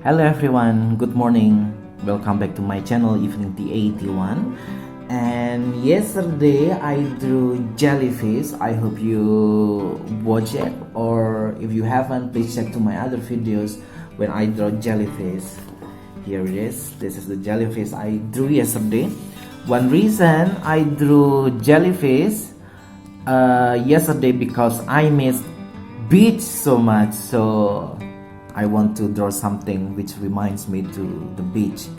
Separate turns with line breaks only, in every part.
Hello everyone, good morning. Welcome back to my channel Evening T81. And yesterday I drew jellyfish. I hope you watch it, or if you haven't, please check to my other videos when I draw jellyfish. Here it is. This is the jellyfish I drew yesterday. One reason I drew jellyfish yesterday because I missed beach so much, so I want to draw something which reminds me to the beach.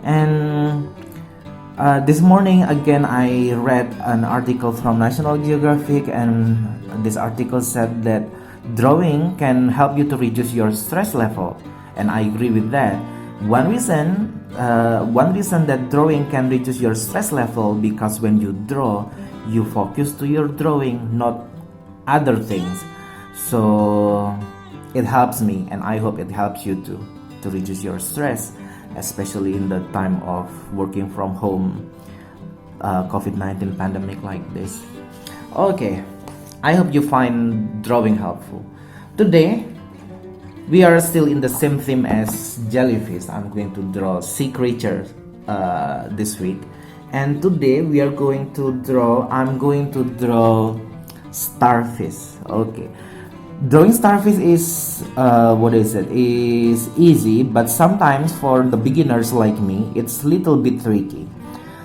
And this morning again I read an article from National Geographic, and this article said that drawing can help you to reduce your stress level, and I agree with that. One reason that drawing can reduce your stress level because when you draw, you focus to your drawing, not other things. So it helps me, and I hope it helps you to reduce your stress, especially in the time of working from home, COVID-19 pandemic like this. Okay, I hope you find drawing helpful. Today we are still in the same theme as jellyfish. I'm going to draw sea creatures this week, and today I'm going to draw starfish. Okay, drawing starfish is is easy, but sometimes for the beginners like me it's little bit tricky.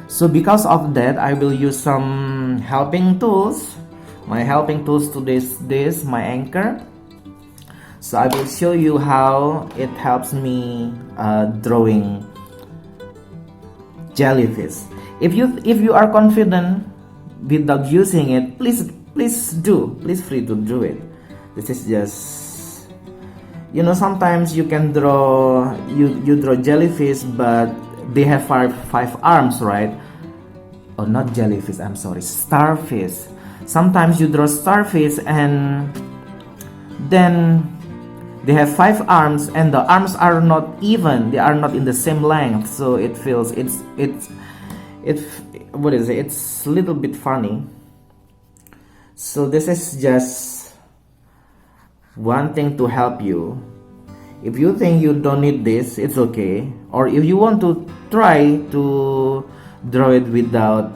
So because of that, I will use some helping tools. My helping tools to this my anchor. So I will show you how it helps me drawing jellyfish. If you are confident without using it, please free to do it. This is just, sometimes you can draw you draw jellyfish, but they have five arms, right? Oh, not jellyfish, I'm sorry, starfish. Sometimes you draw starfish and then they have 5 arms, and the arms are not even, they are not in the same length, so it feels it's a little bit funny. So this is just one thing to help you. If you think you don't need this, it's okay. Or if you want to try to draw it without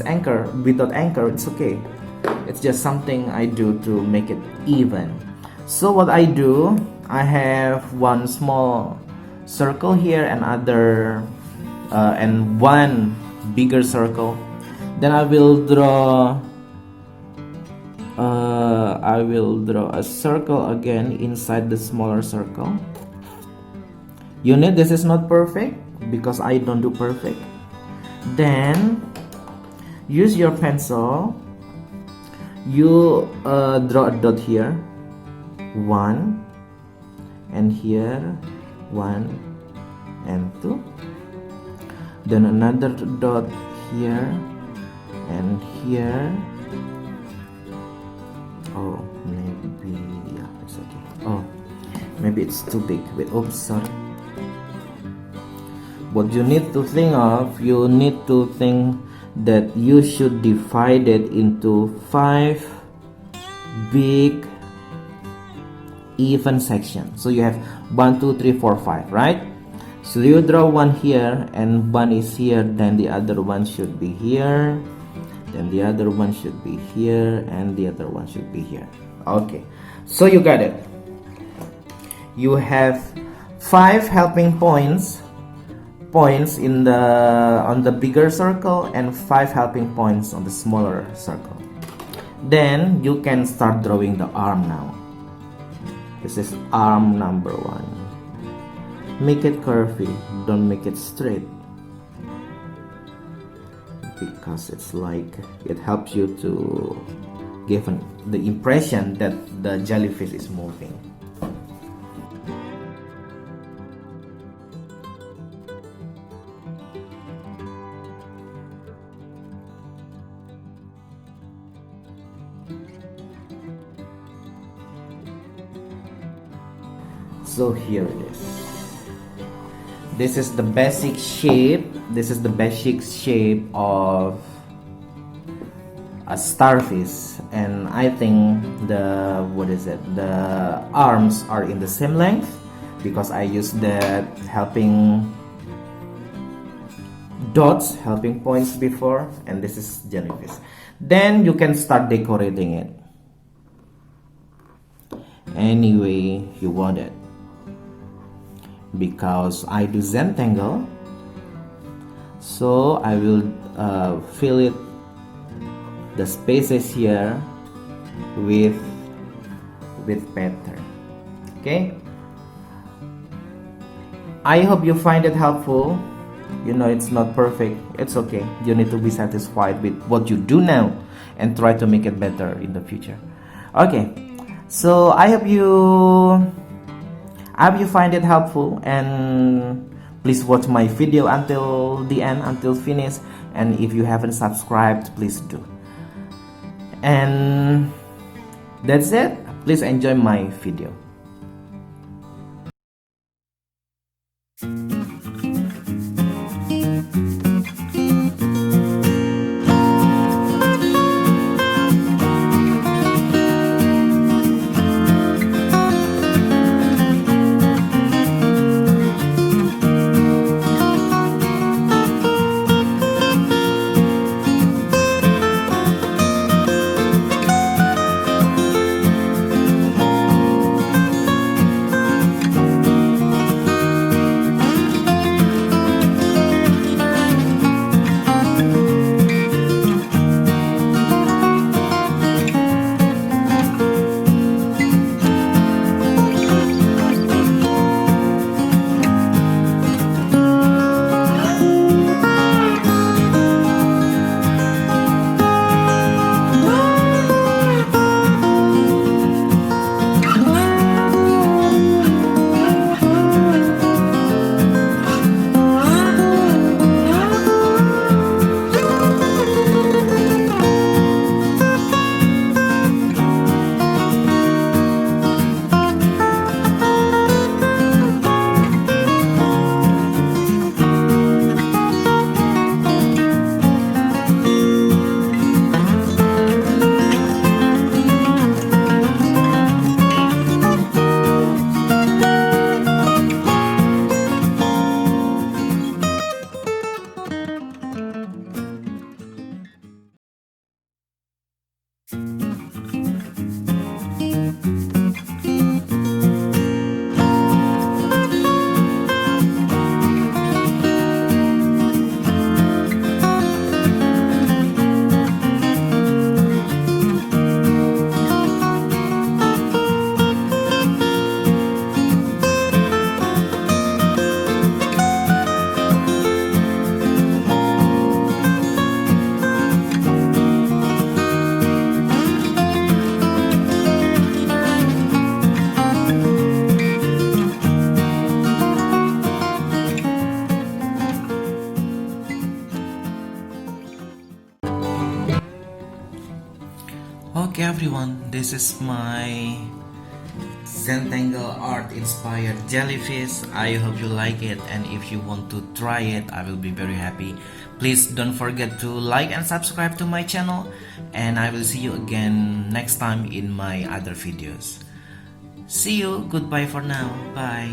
anchor, it's okay. It's just something I do to make it even. So what I do, I have one small circle here and one bigger circle. Then I will draw a circle again inside the smaller circle. This is not perfect because I don't do perfect. Then use your pencil. You draw a dot here, 1, and here 1 and 2. Then another dot here and here. Oh, maybe, yeah, it's okay. Oh, maybe it's too big. Wait, oops, sorry. What you need to think of, that you should divide it into 5 big even sections. So you have 1, 2, 3, 4, 5, right? So you draw one here and one is here, then the other one should be here, then the other one should be here, and the other one should be here. Okay, so you got it. You have 5 helping points on the bigger circle and 5 helping points on the smaller circle. Then you can start drawing the arm now. This is arm number 1. Make it curvy, don't make it straight, because it helps you to give the impression that the jellyfish is moving. So here it is. This is the basic shape. Of a starfish, and I think the arms are in the same length. because I used that helping dots, helping points before, and this is jellyfish. Then you can start decorating it any way you want it. Because I do Zentangle, so I will fill it, the spaces here, with pattern. Okay, I hope you find it helpful. You know, it's not perfect, it's okay. You need to be satisfied with what you do now and try to make it better in the future. Okay, so I hope you find it helpful, and please watch my video until the end, until finish. And if you haven't subscribed, please do. And that's it. Please enjoy my video. Okay everyone, this is my Zentangle art inspired jellyfish. I hope you like it, and if you want to try it, I will be very happy. Please don't forget to like and subscribe to my channel, and I will see you again next time in my other videos. See you, goodbye for now, bye.